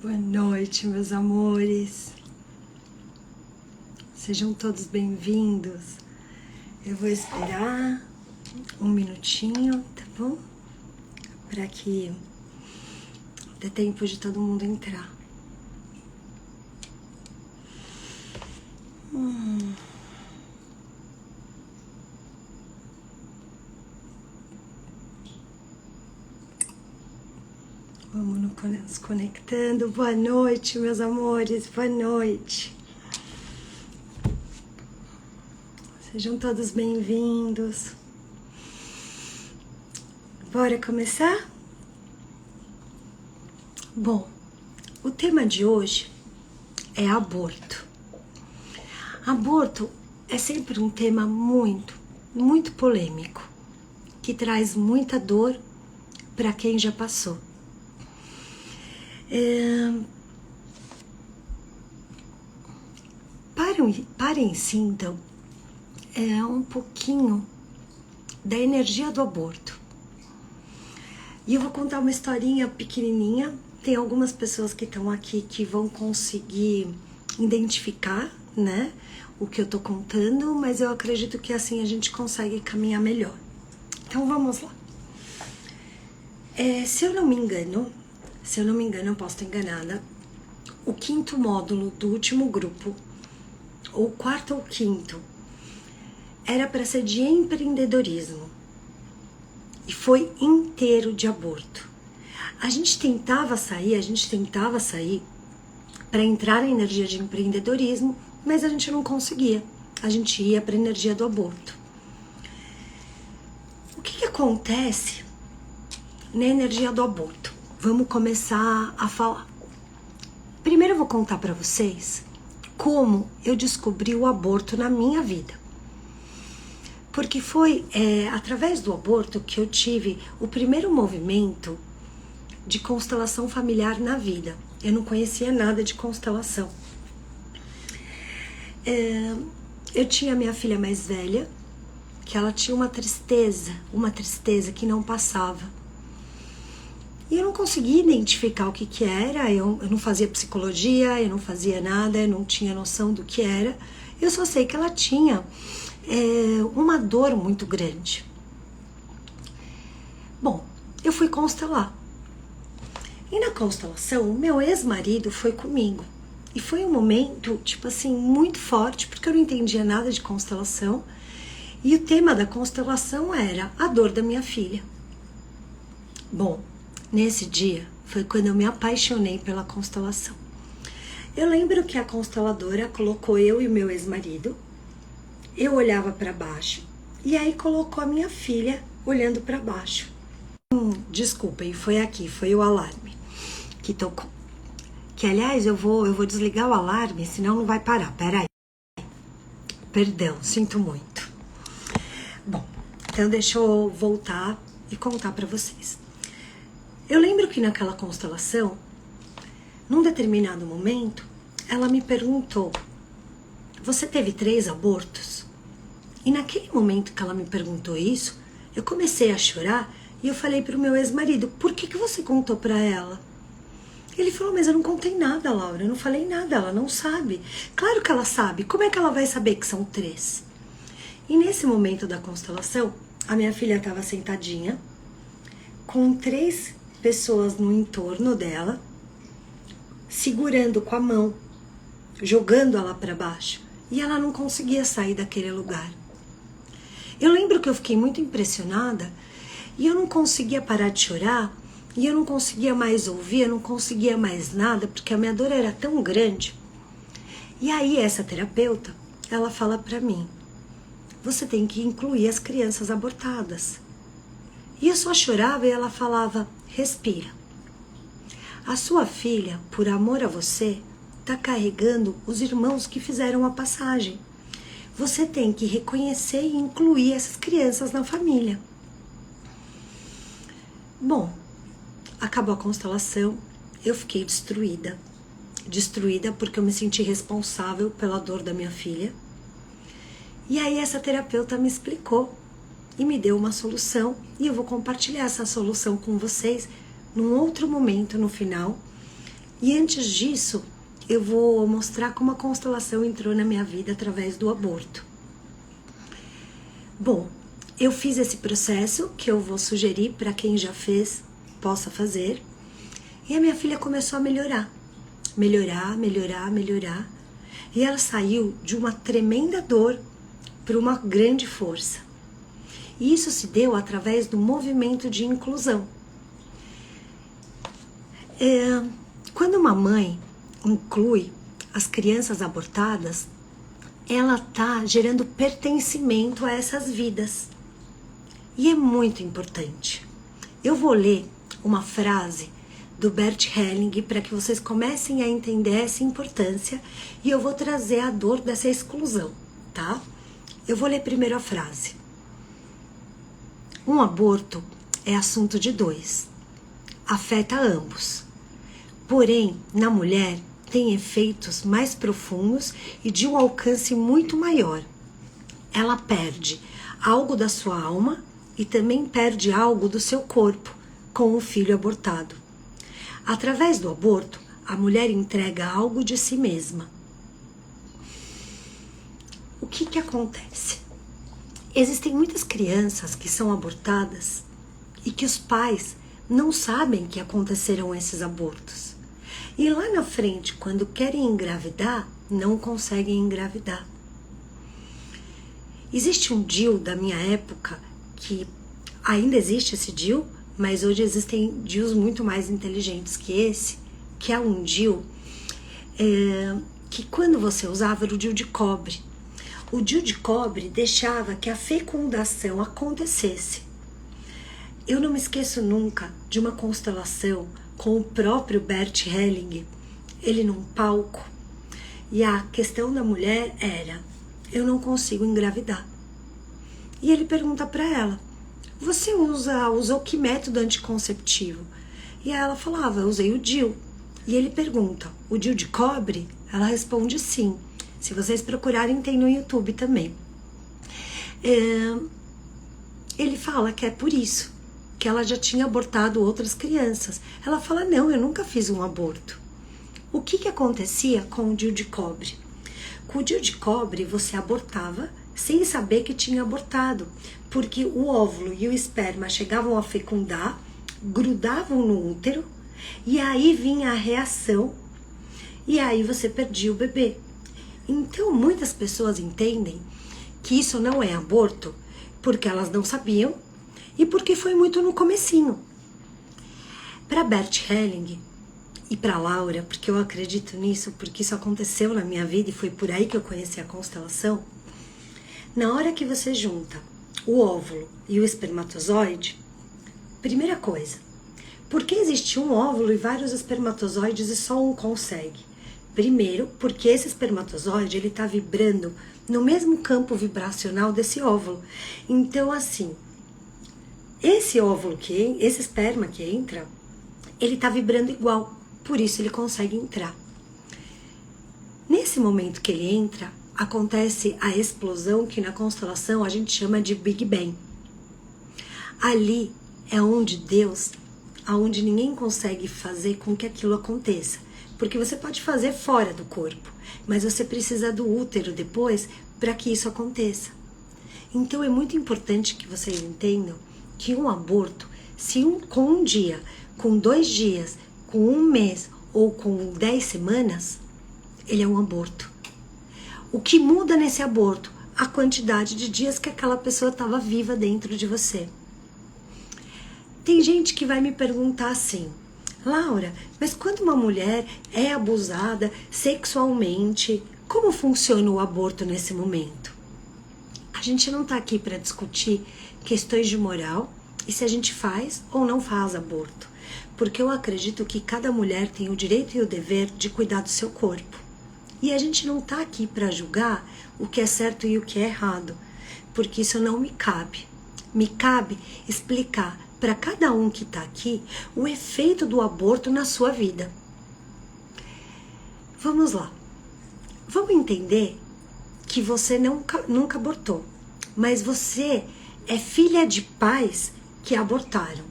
Boa noite, meus amores. Sejam todos bem-vindos. Eu vou esperar um minutinho, tá bom? Para que dê tempo de todo mundo entrar. Vamos nos conectando. Boa noite, meus amores. Boa noite. Sejam todos bem-vindos. Bora começar? Bom, o tema de hoje é aborto. Aborto é sempre um tema muito polêmico, que traz muita dor para quem já passou. Parem sim, então, um pouquinho da energia do aborto. E eu vou contar uma historinha pequenininha. Tem algumas pessoas que estão aqui que vão conseguir identificar, né, o que eu tô contando, mas eu acredito que assim a gente consegue caminhar melhor. Então vamos lá. Se eu não me engano, eu posso estar enganada, o 5º módulo do último grupo, ou 4º ou 5º, era para ser de empreendedorismo. E foi inteiro de aborto. A gente tentava sair para entrar na energia de empreendedorismo, mas a gente não conseguia. A gente ia para a energia do aborto. O que acontece na energia do aborto? Vamos começar a falar. Primeiro eu vou contar para vocês como eu descobri o aborto na minha vida. Porque foi através do aborto que eu tive o primeiro movimento de constelação familiar na vida. Eu não conhecia nada de constelação. Eu tinha minha filha mais velha, que ela tinha uma tristeza que não passava. E eu não conseguia identificar o que era, eu não fazia psicologia, eu não fazia nada, eu não tinha noção do que era. Eu só sei que ela tinha uma dor muito grande. Bom, eu fui constelar. E na constelação, o meu ex-marido foi comigo. E foi um momento, tipo assim, muito forte, porque eu não entendia nada de constelação. E o tema da constelação era a dor da minha filha. Bom, nesse dia foi quando eu me apaixonei pela constelação. Eu lembro que a consteladora colocou eu e o meu ex-marido. Eu olhava para baixo e aí colocou a minha filha olhando para baixo. Desculpem, foi o alarme que tocou. Que aliás eu vou desligar o alarme, senão não vai parar. Peraí. Perdão, sinto muito. Bom, então deixa eu voltar e contar para vocês. Eu lembro que naquela constelação, num determinado momento, ela me perguntou: você teve 3 abortos? E naquele momento que ela me perguntou isso, eu comecei a chorar e eu falei pro meu ex-marido: por que você contou pra ela? Ele falou: mas eu não contei nada, Laura, eu não falei nada, ela não sabe. Claro que ela sabe, como é que ela vai saber que são 3? E nesse momento da constelação, a minha filha estava sentadinha, com 3 pessoas no entorno dela, segurando com a mão, jogando ela para baixo, e ela não conseguia sair daquele lugar. Eu lembro que eu fiquei muito impressionada e eu não conseguia parar de chorar, e eu não conseguia mais ouvir, eu não conseguia mais nada, porque a minha dor era tão grande. E aí essa terapeuta, ela fala para mim: você tem que incluir as crianças abortadas. E eu só chorava e ela falava: respira. A sua filha, por amor a você, está carregando os irmãos que fizeram a passagem. Você tem que reconhecer e incluir essas crianças na família. Bom, acabou a constelação, eu fiquei destruída. Destruída porque eu me senti responsável pela dor da minha filha. E aí essa terapeuta me explicou e me deu uma solução. E eu vou compartilhar essa solução com vocês num outro momento, no final. E antes disso, eu vou mostrar como a constelação entrou na minha vida através do aborto. Bom, eu fiz esse processo que eu vou sugerir para quem já fez, possa fazer. E a minha filha começou a melhorar. Melhorar. E ela saiu de uma tremenda dor para uma grande força. E isso se deu através do movimento de inclusão. Quando uma mãe inclui as crianças abortadas, ela está gerando pertencimento a essas vidas. E é muito importante. Eu vou ler uma frase do Bert Helling para que vocês comecem a entender essa importância e eu vou trazer a dor dessa exclusão, tá? Eu vou ler primeiro a frase. Um aborto é assunto de dois. Afeta ambos. Porém, na mulher, tem efeitos mais profundos e de um alcance muito maior. Ela perde algo da sua alma e também perde algo do seu corpo com o filho abortado. Através do aborto, a mulher entrega algo de si mesma. O que acontece? Existem muitas crianças que são abortadas e que os pais não sabem que aconteceram esses abortos. E lá na frente, quando querem engravidar, não conseguem engravidar. Existe um DIU da minha época, que ainda existe esse DIU, mas hoje existem DIUs muito mais inteligentes que esse, que é um DIU que quando você usava era o DIU de cobre. O DIU de cobre deixava que a fecundação acontecesse. Eu não me esqueço nunca de uma constelação com o próprio Bert Helling, ele num palco, e a questão da mulher era: eu não consigo engravidar. E ele pergunta para ela: você usou que método anticonceptivo? E ela falava: eu usei o DIU. E ele pergunta: o DIU de cobre? Ela responde: sim. Se vocês procurarem, tem no YouTube também. Ele fala que é por isso que ela já tinha abortado outras crianças. Ela fala: não, eu nunca fiz um aborto. O que acontecia com o DIU de cobre? Com o DIU de cobre, você abortava sem saber que tinha abortado, porque o óvulo e o esperma chegavam a fecundar, grudavam no útero, e aí vinha a reação, e aí você perdia o bebê. Então, muitas pessoas entendem que isso não é aborto, porque elas não sabiam, e porque foi muito no comecinho. Para Bert Helling e para Laura, porque eu acredito nisso, porque isso aconteceu na minha vida e foi por aí que eu conheci a constelação, na hora que você junta o óvulo e o espermatozoide, primeira coisa, por que existe um óvulo e vários espermatozoides e só um consegue? Primeiro, porque esse espermatozoide ele está vibrando no mesmo campo vibracional desse óvulo. Então, assim, esse óvulo esse esperma que entra, ele está vibrando igual, por isso ele consegue entrar. Nesse momento que ele entra, acontece a explosão que na constelação a gente chama de Big Bang. Ali é onde Deus, aonde ninguém consegue fazer com que aquilo aconteça, porque você pode fazer fora do corpo, mas você precisa do útero depois para que isso aconteça. Então é muito importante que vocês entendam que um aborto, se com um dia, com 2 dias, com 1 mês ou com 10 semanas, ele é um aborto. O que muda nesse aborto? A quantidade de dias que aquela pessoa estava viva dentro de você. Tem gente que vai me perguntar assim: Laura, mas quando uma mulher é abusada sexualmente, como funciona o aborto nesse momento? A gente não está aqui para discutir questões de moral e se a gente faz ou não faz aborto, porque eu acredito que cada mulher tem o direito e o dever de cuidar do seu corpo. E a gente não está aqui para julgar o que é certo e o que é errado, porque isso não me cabe. Me cabe explicar para cada um que está aqui o efeito do aborto na sua vida. Vamos lá. Vamos entender que você nunca abortou, mas você é filha de pais que abortaram.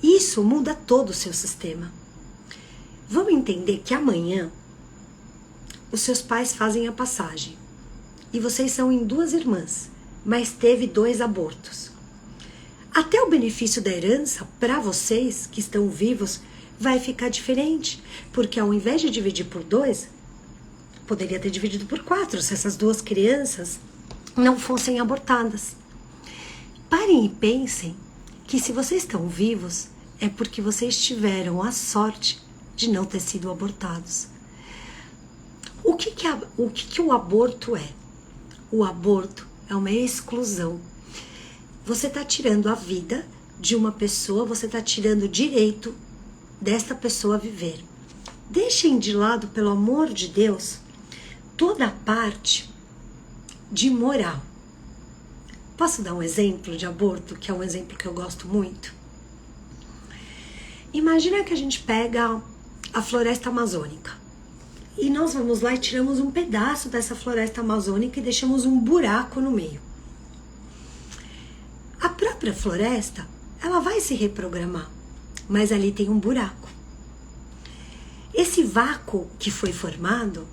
Isso muda todo o seu sistema. Vamos entender que amanhã os seus pais fazem a passagem e vocês são em 2 irmãs, mas teve 2 abortos. Até o benefício da herança para vocês que estão vivos vai ficar diferente, porque ao invés de dividir por 2, poderia ter dividido por 4 se essas 2 crianças não fossem abortadas. Parem e pensem que se vocês estão vivos é porque vocês tiveram a sorte de não ter sido abortados. O que o aborto é? O aborto é uma exclusão. Você está tirando a vida de uma pessoa, você está tirando o direito desta pessoa a viver. Deixem de lado, pelo amor de Deus, toda a parte de moral. Posso dar um exemplo de aborto, que é um exemplo que eu gosto muito? Imagina que a gente pega a floresta amazônica e nós vamos lá e tiramos um pedaço dessa floresta amazônica e deixamos um buraco no meio. A própria floresta, ela vai se reprogramar, mas ali tem um buraco. Esse vácuo que foi formado,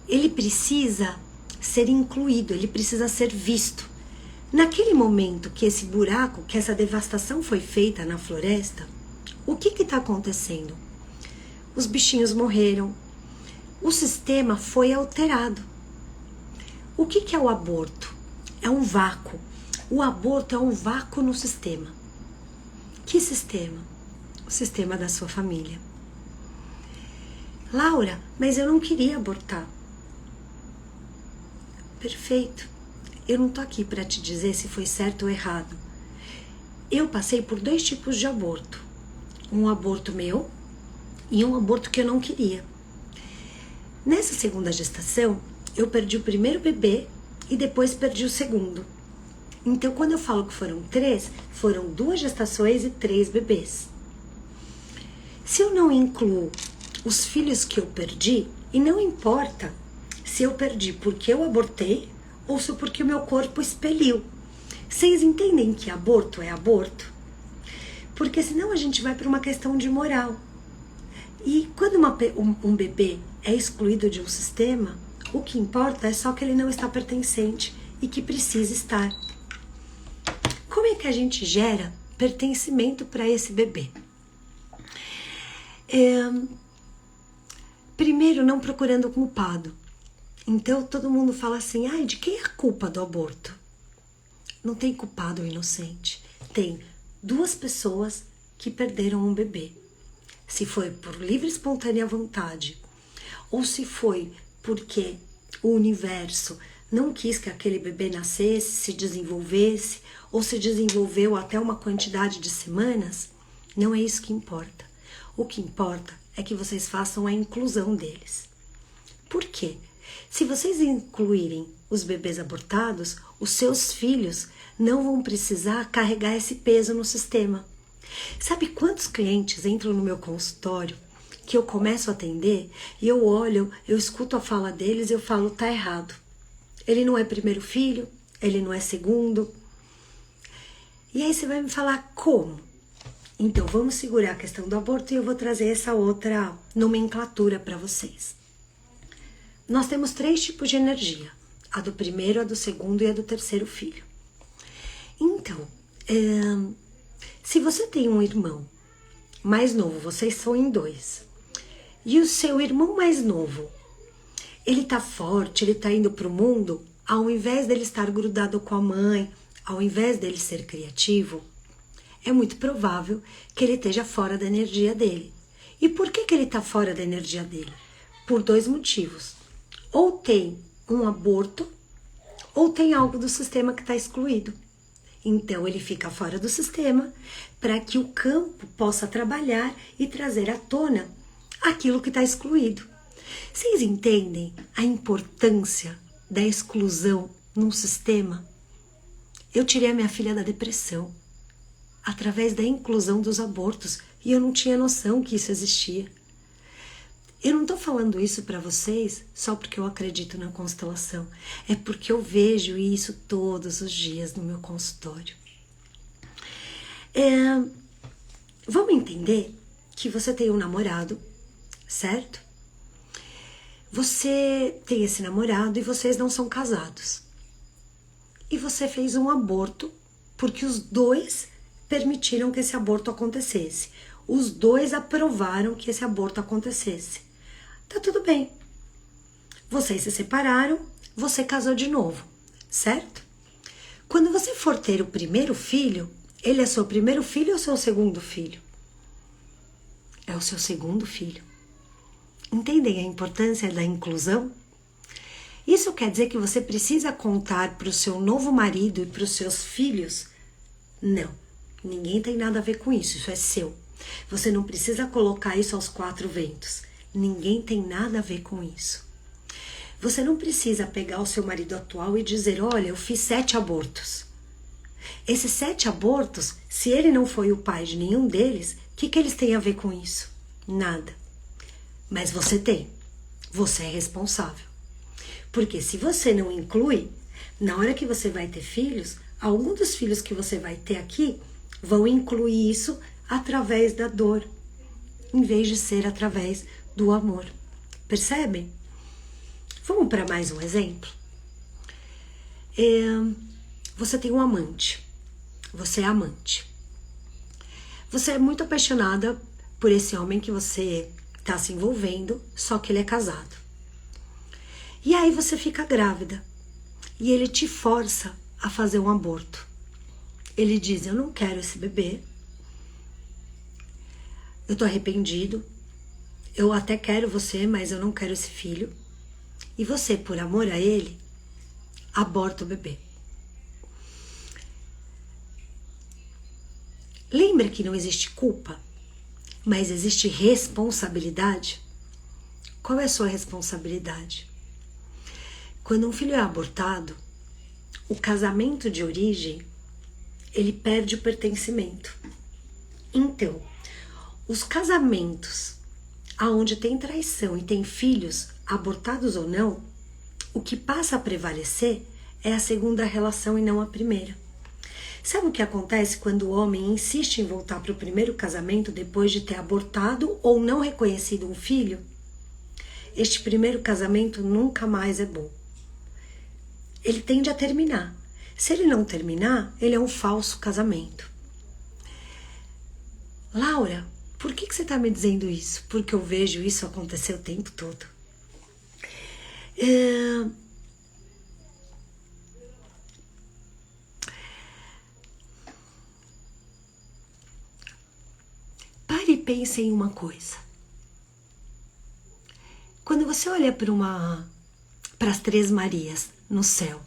ele precisa ser incluído, ele precisa ser visto. Naquele momento que esse buraco, que essa devastação foi feita na floresta, o que está acontecendo? Os bichinhos morreram, o sistema foi alterado. O que é o aborto? É um vácuo. O aborto é um vácuo no sistema. Que sistema? O sistema da sua família. Laura, mas eu não queria abortar. Perfeito. Eu não tô aqui para te dizer se foi certo ou errado. Eu passei por 2 tipos de aborto. Um aborto meu e um aborto que eu não queria. Nessa segunda gestação, eu perdi o primeiro bebê e depois perdi o segundo. Então, quando eu falo que foram 3, foram 2 gestações e 3 bebês. Se eu não incluo os filhos que eu perdi, e não importa se eu perdi porque eu abortei ou se porque o meu corpo expeliu. Vocês entendem que aborto é aborto? Porque senão a gente vai para uma questão de moral. E quando um bebê é excluído de um sistema, o que importa é só que ele não está pertencente e que precisa estar. Como é que a gente gera pertencimento para esse bebê? Primeiro, não procurando culpado. Então, todo mundo fala assim, de quem é a culpa do aborto? Não tem culpado ou inocente. Tem 2 pessoas que perderam um bebê. Se foi por livre e espontânea vontade, ou se foi porque o universo não quis que aquele bebê nascesse, se desenvolvesse, ou se desenvolveu até uma quantidade de semanas, não é isso que importa. O que importa é que vocês façam a inclusão deles. Por quê? Se vocês incluírem os bebês abortados, os seus filhos não vão precisar carregar esse peso no sistema. Sabe quantos clientes entram no meu consultório que eu começo a atender e eu olho, eu escuto a fala deles e eu falo, tá errado. Ele não é primeiro filho, ele não é segundo. E aí você vai me falar como? Então vamos segurar a questão do aborto e eu vou trazer essa outra nomenclatura para vocês. Nós temos 3 tipos de energia, a do primeiro, a do segundo e a do terceiro filho. Então, se você tem um irmão mais novo, vocês são em 2, e o seu irmão mais novo, ele tá forte, ele tá indo pro mundo, ao invés dele estar grudado com a mãe, ao invés dele ser criativo, é muito provável que ele esteja fora da energia dele. E por que ele tá fora da energia dele? Por 2 motivos. Ou tem um aborto, ou tem algo do sistema que está excluído. Então, ele fica fora do sistema para que o campo possa trabalhar e trazer à tona aquilo que está excluído. Vocês entendem a importância da exclusão num sistema? Eu tirei a minha filha da depressão através da inclusão dos abortos e eu não tinha noção que isso existia. Eu não estou falando isso para vocês só porque eu acredito na constelação. É porque eu vejo isso todos os dias no meu consultório. Vamos entender que você tem um namorado, certo? Você tem esse namorado e vocês não são casados. E você fez um aborto porque os dois permitiram que esse aborto acontecesse. Os dois aprovaram que esse aborto acontecesse. Tá tudo bem. Vocês se separaram, você casou de novo, certo? Quando você for ter o primeiro filho, ele é seu primeiro filho ou seu segundo filho? É o seu segundo filho. Entendem a importância da inclusão? Isso quer dizer que você precisa contar para o seu novo marido e para os seus filhos? Não, ninguém tem nada a ver com isso, isso é seu. Você não precisa colocar isso aos quatro ventos. Ninguém tem nada a ver com isso. Você não precisa pegar o seu marido atual e dizer, olha, eu fiz 7 abortos. Esses 7 abortos, se ele não foi o pai de nenhum deles, o que eles têm a ver com isso? Nada. Mas você tem. Você é responsável. Porque se você não inclui, na hora que você vai ter filhos, algum dos filhos que você vai ter aqui vão incluir isso através da dor, em vez de ser através do amor. Percebem? Vamos para mais um exemplo? Você tem um amante. Você é amante. Você é muito apaixonada por esse homem que você está se envolvendo, só que ele é casado. E aí você fica grávida. E ele te força a fazer um aborto. Ele diz, eu não quero esse bebê. Eu tô arrependido. Eu até quero você, mas eu não quero esse filho. E você, por amor a ele, aborta o bebê. Lembra que não existe culpa, mas existe responsabilidade? Qual é a sua responsabilidade? Quando um filho é abortado, o casamento de origem, ele perde o pertencimento. Então, os casamentos aonde tem traição e tem filhos, abortados ou não, o que passa a prevalecer é a segunda relação e não a primeira. Sabe o que acontece quando o homem insiste em voltar para o primeiro casamento depois de ter abortado ou não reconhecido um filho? Este primeiro casamento nunca mais é bom. Ele tende a terminar. Se ele não terminar, ele é um falso casamento. Laura, por que você está me dizendo isso? Porque eu vejo isso acontecer o tempo todo. Pare e pense em uma coisa. Quando você olha para as Três Marias no céu,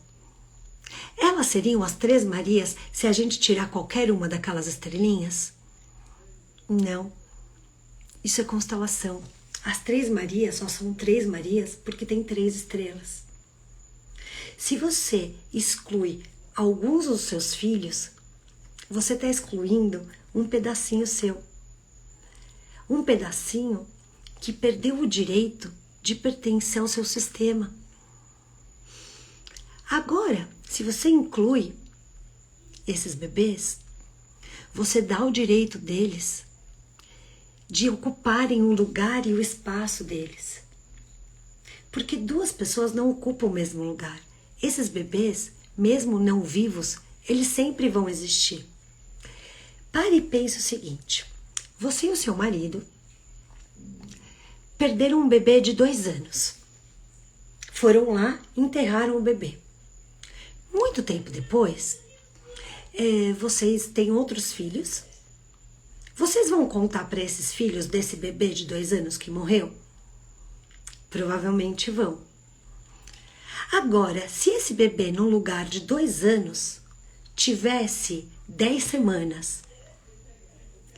elas seriam as Três Marias se a gente tirar qualquer uma daquelas estrelinhas? Não. Isso é constelação. As Três Marias só são Três Marias porque tem 3 estrelas. Se você exclui alguns dos seus filhos, você está excluindo um pedacinho seu. Um pedacinho que perdeu o direito de pertencer ao seu sistema. Agora, se você inclui esses bebês, você dá o direito deles de ocuparem o lugar e o espaço deles. Porque 2 pessoas não ocupam o mesmo lugar. Esses bebês, mesmo não vivos, eles sempre vão existir. Pare e pense o seguinte. Você e o seu marido perderam um bebê de 2 anos. Foram lá e enterraram o bebê. Muito tempo depois, vocês têm outros filhos. Vocês vão contar para esses filhos desse bebê de 2 anos que morreu? Provavelmente vão. Agora, se esse bebê, num lugar de 2 anos, tivesse 10 semanas,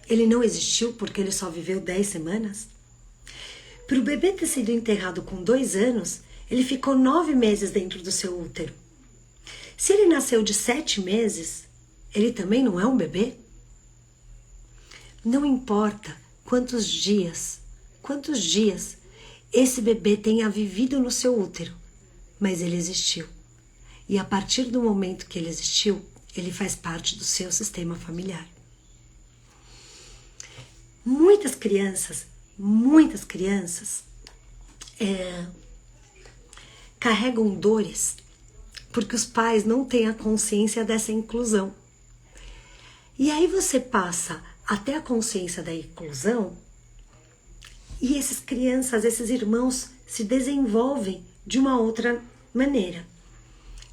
ele não existiu porque ele só viveu 10 semanas? Para o bebê ter sido enterrado com 2 anos, ele ficou 9 meses dentro do seu útero. Se ele nasceu de 7 meses, ele também não é um bebê? Não importa quantos dias esse bebê tenha vivido no seu útero, mas ele existiu. E a partir do momento que ele existiu, ele faz parte do seu sistema familiar. Muitas crianças carregam dores porque os pais não têm a consciência dessa inclusão. E aí você passa até a consciência da inclusão e essas crianças, esses irmãos se desenvolvem de uma outra maneira.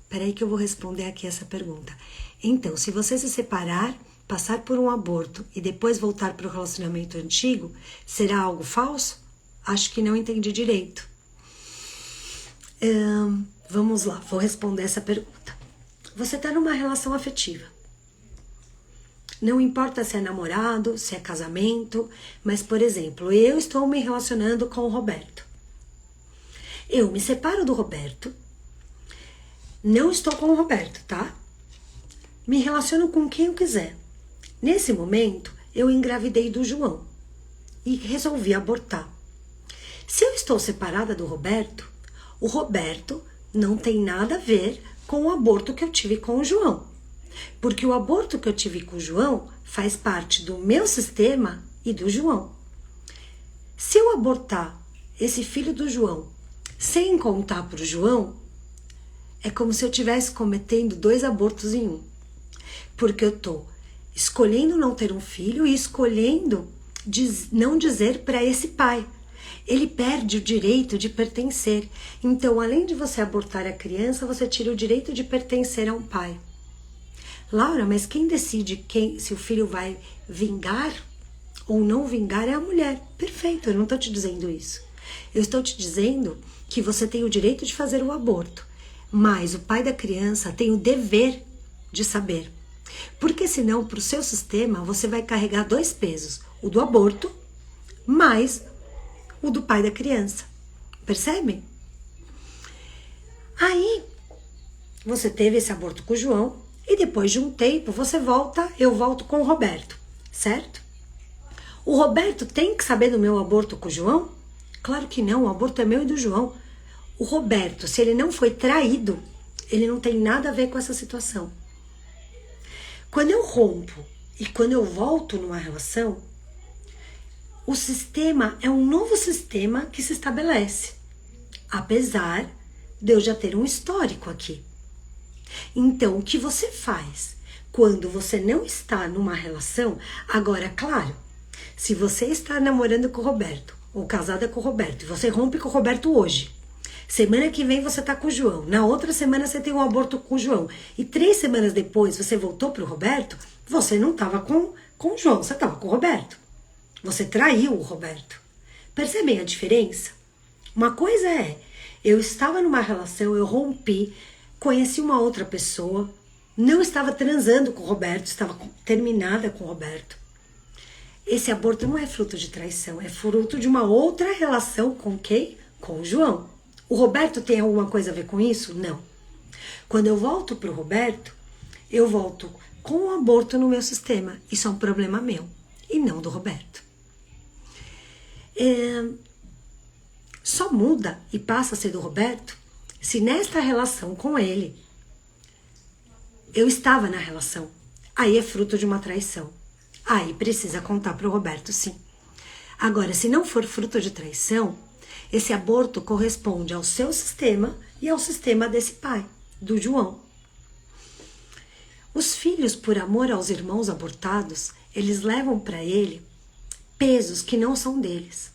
Peraí que eu vou responder aqui essa pergunta. Então, se você se separar, passar por um aborto e depois voltar para o relacionamento antigo, será algo falso? Acho que não entendi direito. Vamos lá, vou responder essa pergunta. Você está numa relação afetiva. Não importa se é namorado, se é casamento, mas, por exemplo, eu estou me relacionando com o Roberto. Eu me separo do Roberto. Não estou com o Roberto, tá? Me relaciono com quem eu quiser. Nesse momento, eu engravidei do João e resolvi abortar. Se eu estou separada do Roberto, o Roberto não tem nada a ver com o aborto que eu tive com o João. Porque o aborto que eu tive com o João faz parte do meu sistema e do João. Se eu abortar esse filho do João sem contar para o João, é como se eu estivesse cometendo 2 abortos em um. Porque eu estou escolhendo não ter um filho e escolhendo não dizer para esse pai. Ele perde o direito de pertencer. Então, além de você abortar a criança, você tira o direito de pertencer a um pai. Laura, mas quem decide se o filho vai vingar ou não vingar é a mulher. Perfeito, eu não estou te dizendo isso. Eu estou te dizendo que você tem o direito de fazer o aborto, mas o pai da criança tem o dever de saber. Porque senão, para o seu sistema, você vai carregar 2 pesos. O do aborto, mais o do pai da criança. Percebe? Aí, você teve esse aborto com o João, e depois de um tempo, eu volto com o Roberto, certo? O Roberto tem que saber do meu aborto com o João? Claro que não, o aborto é meu e do João. O Roberto, se ele não foi traído, ele não tem nada a ver com essa situação. Quando eu rompo e quando eu volto numa relação, o sistema é um novo sistema que se estabelece, apesar de eu já ter um histórico aqui. Então, o que você faz quando você não está numa relação? Agora, claro, se você está namorando com o Roberto ou casada com o Roberto e você rompe com o Roberto hoje, semana que vem você está com o João, na outra semana você tem um aborto com o João e 3 semanas depois você voltou para o Roberto, você não estava com o João, você estava com o Roberto. Você traiu o Roberto. Percebem a diferença? Uma coisa é, eu estava numa relação, eu rompi, conheci uma outra pessoa, não estava transando com o Roberto, estava terminada com o Roberto. Esse aborto não é fruto de traição, é fruto de uma outra relação com quem? Com o João. O Roberto tem alguma coisa a ver com isso? Não. Quando eu volto para o Roberto, eu volto com o aborto no meu sistema. Isso é um problema meu e não do Roberto. Só muda e passa a ser do Roberto se nesta relação com ele, eu estava na relação. Aí é fruto de uma traição. Aí precisa contar para o Roberto, sim. Agora, se não for fruto de traição, esse aborto corresponde ao seu sistema e ao sistema desse pai, do João. Os filhos, por amor aos irmãos abortados, eles levam para ele pesos que não são deles.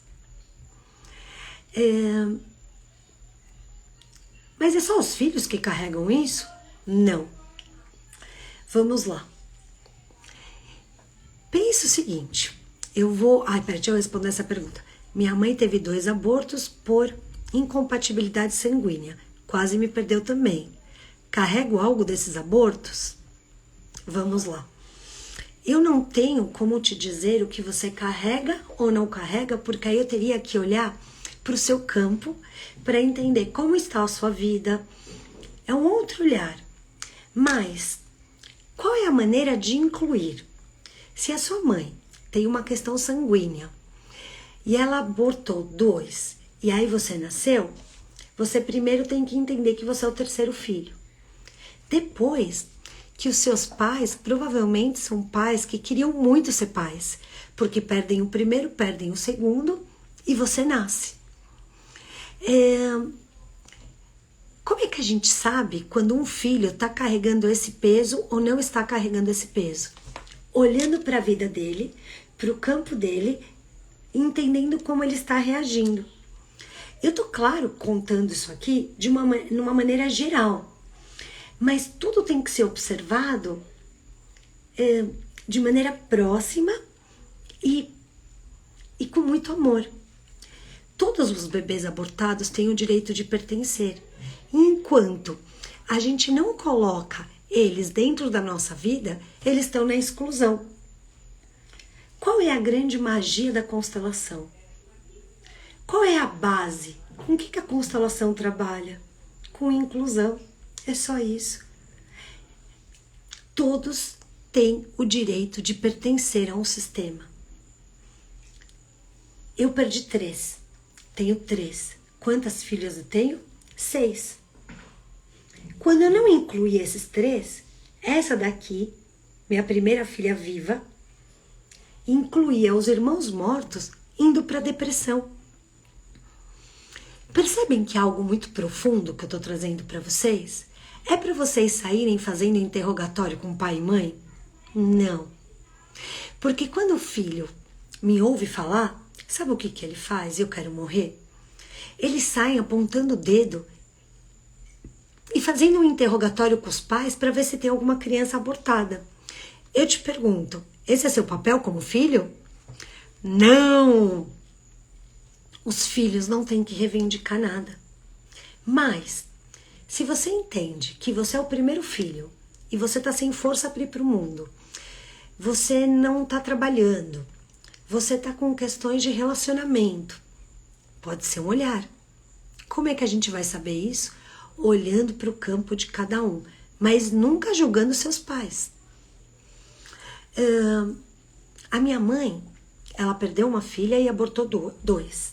Mas é só os filhos que carregam isso? Não. Vamos lá. Pense o seguinte. Deixa eu responder essa pergunta. Minha mãe teve 2 abortos por incompatibilidade sanguínea. Quase me perdeu também. Carrego algo desses abortos? Vamos lá. Eu não tenho como te dizer o que você carrega ou não carrega, porque aí eu teria que olhar para o seu campo para entender como está a sua vida. É um outro olhar. Mas qual é a maneira de incluir? Se a sua mãe tem uma questão sanguínea e ela abortou 2 e aí você nasceu, você primeiro tem que entender que você é o 3º filho. Depois que os seus pais provavelmente são pais que queriam muito ser pais, porque perdem o primeiro, perdem o segundo e você nasce. Como é que a gente sabe quando um filho está carregando esse peso ou não está carregando esse peso? Olhando para a vida dele, para o campo dele, entendendo como ele está reagindo. Eu tô, claro, contando isso aqui numa maneira geral, mas tudo tem que ser observado de maneira próxima e com muito amor. Todos os bebês abortados têm o direito de pertencer. Enquanto a gente não coloca eles dentro da nossa vida, eles estão na exclusão. Qual é a grande magia da constelação? Qual é a base? Com que a constelação trabalha? Com inclusão. É só isso. Todos têm o direito de pertencer a um sistema. Eu perdi 3. Tenho 3. Quantas filhas eu tenho? 6. Quando eu não incluí esses 3, essa daqui, minha primeira filha viva, incluía os irmãos mortos indo para a depressão. Percebem que é algo muito profundo que eu estou trazendo para vocês? É para vocês saírem fazendo interrogatório com pai e mãe? Não. Porque quando o filho me ouve falar, sabe o que ele faz? Eu quero morrer. Ele sai apontando o dedo e fazendo um interrogatório com os pais para ver se tem alguma criança abortada. Eu te pergunto, esse é seu papel como filho? Não! Os filhos não têm que reivindicar nada. Mas, se você entende que você é o primeiro filho e você está sem força para ir para o mundo, você não está trabalhando, você está com questões de relacionamento, pode ser um olhar. Como é que a gente vai saber isso? Olhando para o campo de cada um, mas nunca julgando seus pais. A minha mãe, ela perdeu uma filha e abortou 2.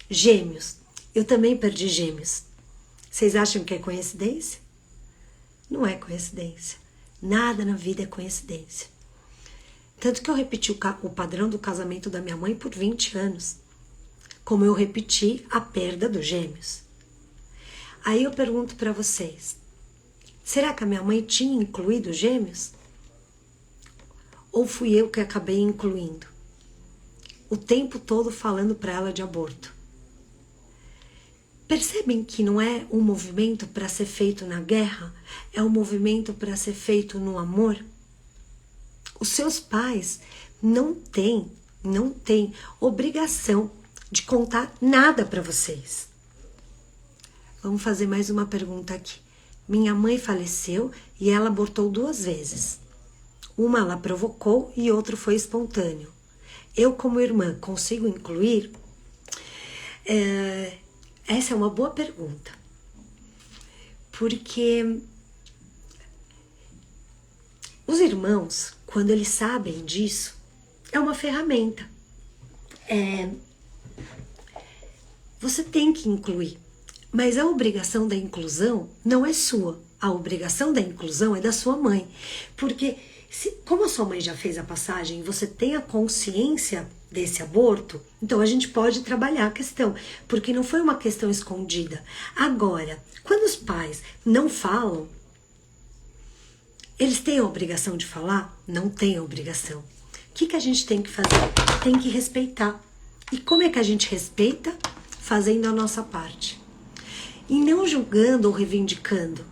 Gêmeos. Eu também perdi gêmeos. Vocês acham que é coincidência? Não é coincidência. Nada na vida é coincidência. Tanto que eu repeti o padrão do casamento da minha mãe por 20 anos. Como eu repeti a perda dos gêmeos. Aí eu pergunto para vocês, será que a minha mãe tinha incluído gêmeos? Ou fui eu que acabei incluindo? O tempo todo falando para ela de aborto. Percebem que não é um movimento para ser feito na guerra? É um movimento para ser feito no amor? Os seus pais não têm obrigação de contar nada para vocês. Vamos fazer mais uma pergunta aqui. Minha mãe faleceu e ela abortou 2 vezes. Uma ela provocou e outro foi espontâneo. Eu, como irmã, consigo incluir? Essa é uma boa pergunta. Porque os irmãos, quando eles sabem disso, é uma ferramenta. Você tem que incluir. Mas a obrigação da inclusão não é sua. A obrigação da inclusão é da sua mãe. Porque, como a sua mãe já fez a passagem e você tem a consciência desse aborto, então a gente pode trabalhar a questão. Porque não foi uma questão escondida. Agora, quando os pais não falam, eles têm a obrigação de falar? Não têm a obrigação. O que a gente tem que fazer? Tem que respeitar. E como é que a gente respeita? Fazendo a nossa parte. E não julgando ou reivindicando.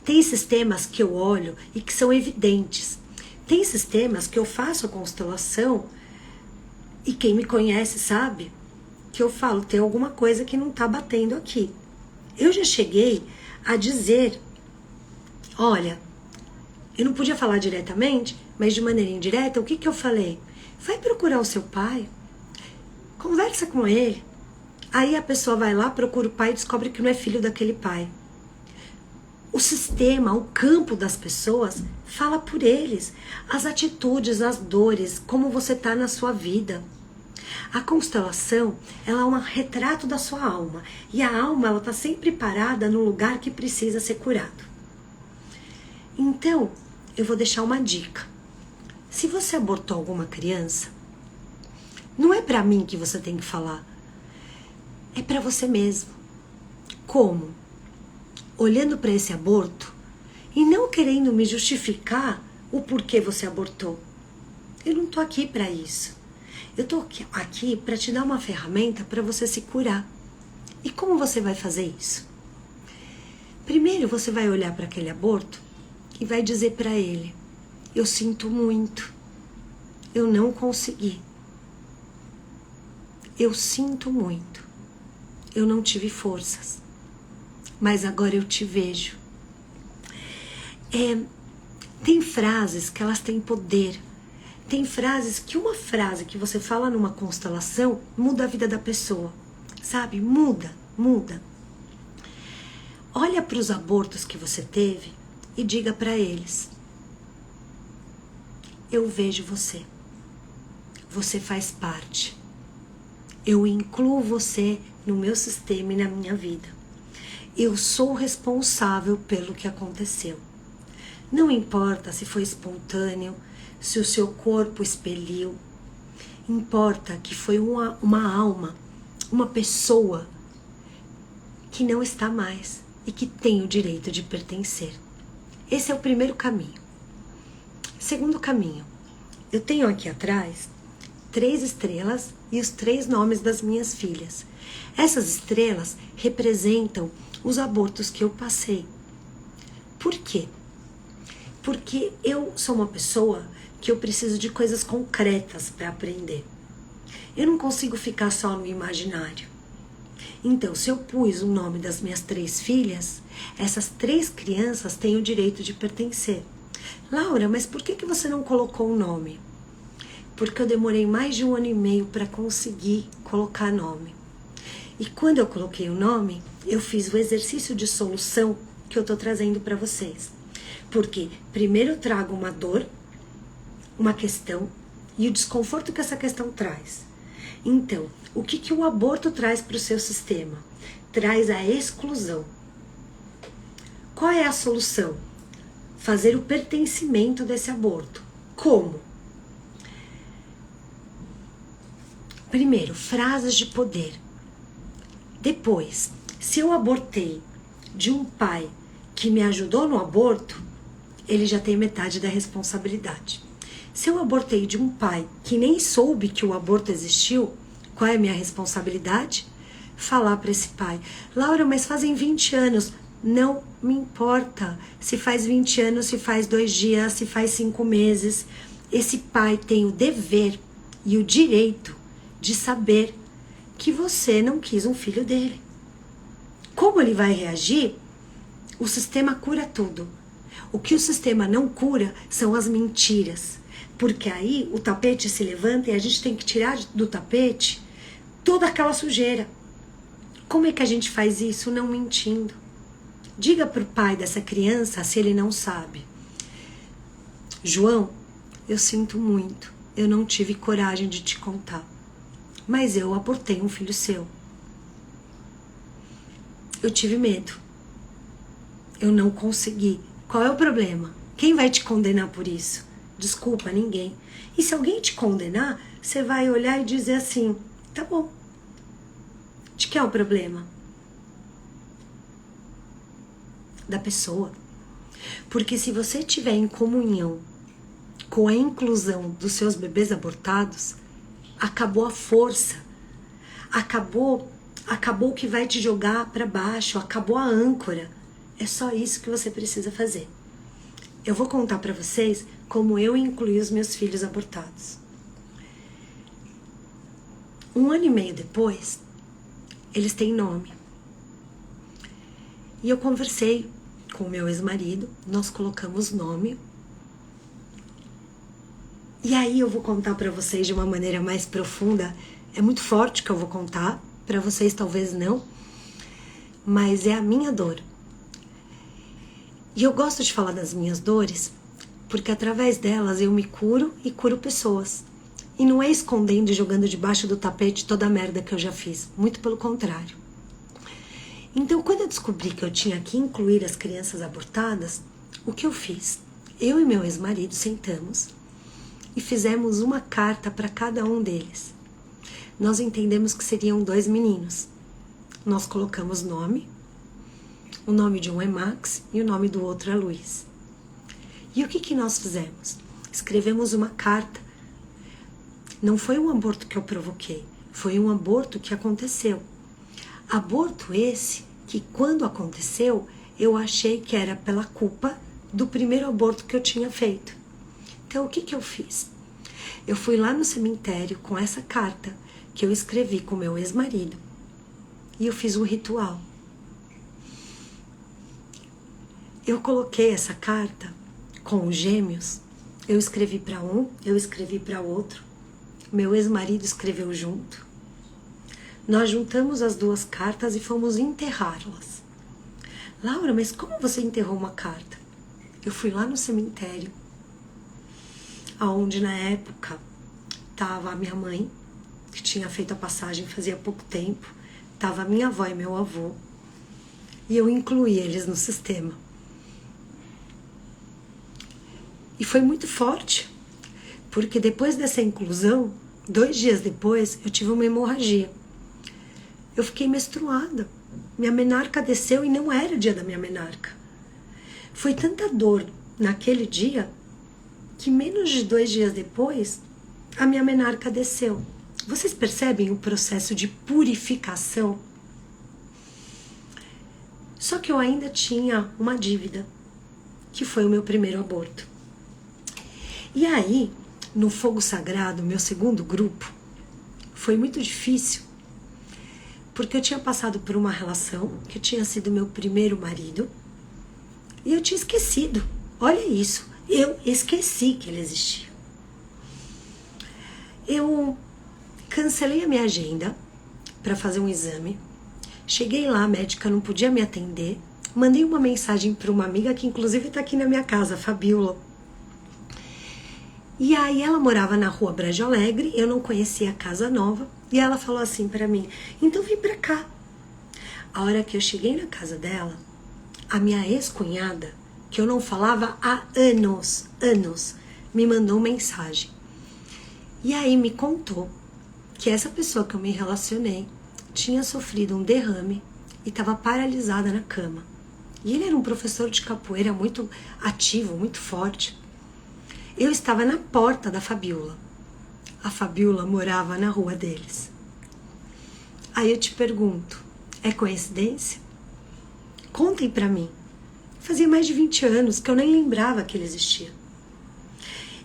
Tem sistemas que eu olho e que são evidentes. Tem sistemas que eu faço a constelação e quem me conhece sabe que eu falo, tem alguma coisa que não está batendo aqui. Eu já cheguei a dizer, olha, eu não podia falar diretamente, mas de maneira indireta, o que eu falei? Vai procurar o seu pai, conversa com ele. Aí a pessoa vai lá, procura o pai e descobre que não é filho daquele pai. O sistema, o campo das pessoas fala por eles. As atitudes, as dores, como você está na sua vida. A constelação, ela é um retrato da sua alma. E a alma, ela está sempre parada no lugar que precisa ser curado. Então, eu vou deixar uma dica. Se você abortou alguma criança, não é pra mim que você tem que falar. É pra você mesmo. Como? Olhando pra esse aborto e não querendo me justificar o porquê você abortou. Eu não tô aqui pra isso. Eu tô aqui pra te dar uma ferramenta pra você se curar. E como você vai fazer isso? Primeiro você vai olhar para aquele aborto e vai dizer para ele: eu sinto muito, eu não consegui. Eu sinto muito, eu não tive forças, mas agora eu te vejo. Tem frases que elas têm poder. Tem frases que uma frase que você fala numa constelação muda a vida da pessoa. Sabe? Muda. Olha para os abortos que você teve e diga para eles: eu vejo você. Você faz parte. Eu incluo você no meu sistema e na minha vida. Eu sou responsável pelo que aconteceu. Não importa se foi espontâneo, se o seu corpo expeliu. Importa que foi uma alma, uma pessoa que não está mais e que tem o direito de pertencer. Esse é o primeiro caminho. Segundo caminho, eu tenho aqui atrás 3 estrelas e os 3 nomes das minhas filhas. Essas estrelas representam os abortos que eu passei. Por quê? Porque eu sou uma pessoa que eu preciso de coisas concretas para aprender. Eu não consigo ficar só no imaginário. Então, se eu pus o nome das minhas 3 filhas, essas 3 crianças têm o direito de pertencer. Laura, mas por que você não colocou o nome? Porque eu demorei mais de 1 ano e meio para conseguir colocar nome. E quando eu coloquei o nome, eu fiz o exercício de solução que eu estou trazendo para vocês. Porque primeiro eu trago uma dor, uma questão e o desconforto que essa questão traz. Então, o que o aborto traz para o seu sistema? Traz a exclusão. Qual é a solução? Fazer o pertencimento desse aborto. Como? Primeiro, frases de poder. Depois, se eu abortei de um pai que me ajudou no aborto, ele já tem metade da responsabilidade. Se eu abortei de um pai que nem soube que o aborto existiu, qual é a minha responsabilidade? Falar para esse pai: Laura, mas fazem 20 anos. Não me importa se faz 20 anos, se faz 2 dias, se faz 5 meses. Esse pai tem o dever e o direito de saber que você não quis um filho dele. Como ele vai reagir? O sistema cura tudo. O que o sistema não cura são as mentiras. Porque aí o tapete se levanta e a gente tem que tirar do tapete toda aquela sujeira. Como é que a gente faz isso? Não mentindo. Diga para o pai dessa criança se ele não sabe: João, eu sinto muito. Eu não tive coragem de te contar. Mas eu abortei um filho seu. Eu tive medo. Eu não consegui. Qual é o problema? Quem vai te condenar por isso? Desculpa, ninguém. E se alguém te condenar, você vai olhar e dizer assim: tá bom. De que é o problema? Da pessoa. Porque se você estiver em comunhão com a inclusão dos seus bebês abortados, acabou a força. Acabou o que vai te jogar para baixo, acabou a âncora. É só isso que você precisa fazer. Eu vou contar para vocês como eu incluí os meus filhos abortados. 1 ano e meio depois, eles têm nome. E eu conversei com o meu ex-marido, nós colocamos nome. E aí eu vou contar para vocês de uma maneira mais profunda. É muito forte que eu vou contar, para vocês talvez não, mas é a minha dor. E eu gosto de falar das minhas dores, porque através delas eu me curo e curo pessoas. E não é escondendo e jogando debaixo do tapete toda a merda que eu já fiz, muito pelo contrário. Então, quando eu descobri que eu tinha que incluir as crianças abortadas, o que eu fiz? Eu e meu ex-marido sentamos e fizemos uma carta para cada um deles. Nós entendemos que seriam 2 meninos. Nós colocamos nome, o nome de um é Max e o nome do outro é Luiz. E o que nós fizemos? Escrevemos uma carta. Não foi um aborto que eu provoquei, foi um aborto que aconteceu. Aborto esse que, quando aconteceu, eu achei que era pela culpa do primeiro aborto que eu tinha feito. Então, o que eu fiz? Eu fui lá no cemitério com essa carta que eu escrevi com meu ex-marido e eu fiz um ritual. Eu coloquei essa carta com os gêmeos, eu escrevi para um, eu escrevi para outro, meu ex-marido escreveu junto. Nós juntamos as 2 cartas e fomos enterrá-las. Laura, mas como você enterrou uma carta? Eu fui lá no cemitério, aonde na época estava a minha mãe, que tinha feito a passagem fazia pouco tempo, estava a minha avó e meu avô, e eu incluí eles no sistema. E foi muito forte, porque depois dessa inclusão, 2 dias depois, eu tive uma hemorragia. Eu fiquei menstruada. Minha menarca desceu e não era dia da minha menarca. Foi tanta dor naquele dia que menos de 2 dias depois, a minha menarca desceu. Vocês percebem o processo de purificação? Só que eu ainda tinha uma dívida, que foi o meu primeiro aborto. E aí, no Fogo Sagrado, meu segundo grupo, foi muito difícil, porque eu tinha passado por uma relação que tinha sido meu primeiro marido, e eu tinha esquecido. Olha isso, eu esqueci que ele existia. Eu cancelei a minha agenda para fazer um exame. Cheguei lá, a médica não podia me atender. Mandei uma mensagem para uma amiga que inclusive está aqui na minha casa, a Fabiola. E aí ela morava na rua Brejo Alegre, eu não conhecia a casa nova, e ela falou assim para mim, então vem pra cá. A hora que eu cheguei na casa dela, a minha ex-cunhada, que eu não falava há anos, me mandou mensagem. E aí me contou que essa pessoa que eu me relacionei tinha sofrido um derrame e estava paralisada na cama. E ele era um professor de capoeira muito ativo, muito forte. Eu estava na porta da Fabiola. A Fabiola morava na rua deles. Aí eu te pergunto, é coincidência? Contem pra mim. Fazia mais de 20 anos que eu nem lembrava que ele existia.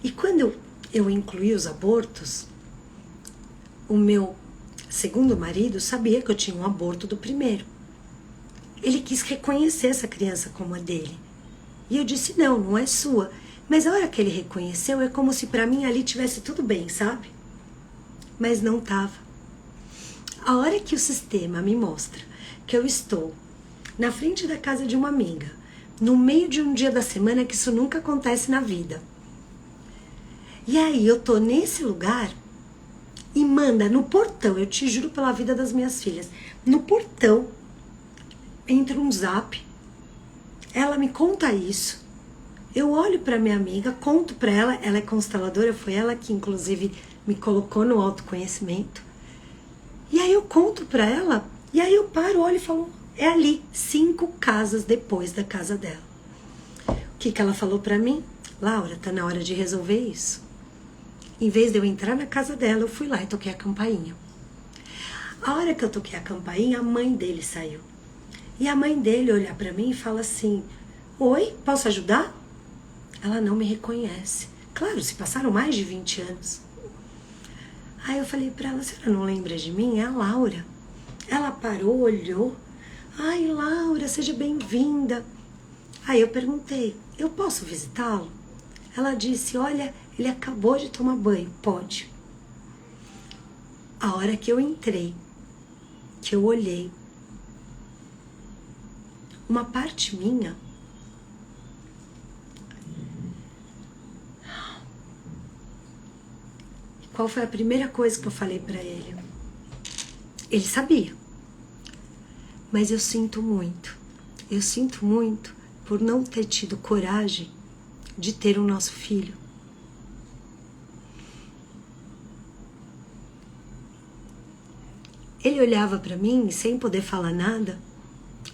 E quando eu incluí os abortos, o meu segundo marido sabia que eu tinha um aborto do primeiro. Ele quis reconhecer essa criança como a dele. E eu disse, não, não é sua. Mas a hora que ele reconheceu, é como se pra mim ali tivesse tudo bem, sabe? Mas não tava. A hora que o sistema me mostra que eu estou na frente da casa de uma amiga, no meio de um dia da semana, que isso nunca acontece na vida. E aí eu tô nesse lugar e manda no portão, eu te juro pela vida das minhas filhas, no portão entra um zap, ela me conta isso. Eu olho para minha amiga, conto para ela, ela é consteladora, foi ela que inclusive me colocou no autoconhecimento. E aí eu conto para ela, e aí eu paro, olho e falo, é ali, 5 casas depois da casa dela. O que ela falou para mim? Laura, tá na hora de resolver isso. Em vez de eu entrar na casa dela, eu fui lá e toquei a campainha. A hora que eu toquei a campainha, a mãe dele saiu. E a mãe dele olha para mim e fala assim, oi, posso ajudar? Ela não me reconhece. Claro, se passaram mais de 20 anos. Aí eu falei pra ela, a senhora não lembra de mim? É a Laura. Ela parou, olhou. Ai, Laura, seja bem-vinda. Aí eu perguntei, eu posso visitá-lo? Ela disse, olha, ele acabou de tomar banho, pode. A hora que eu entrei, que eu olhei, uma parte minha qual foi a primeira coisa que eu falei pra ele? Ele sabia. Mas eu sinto muito por não ter tido coragem de ter o nosso filho. Ele olhava para mim e, sem poder falar nada,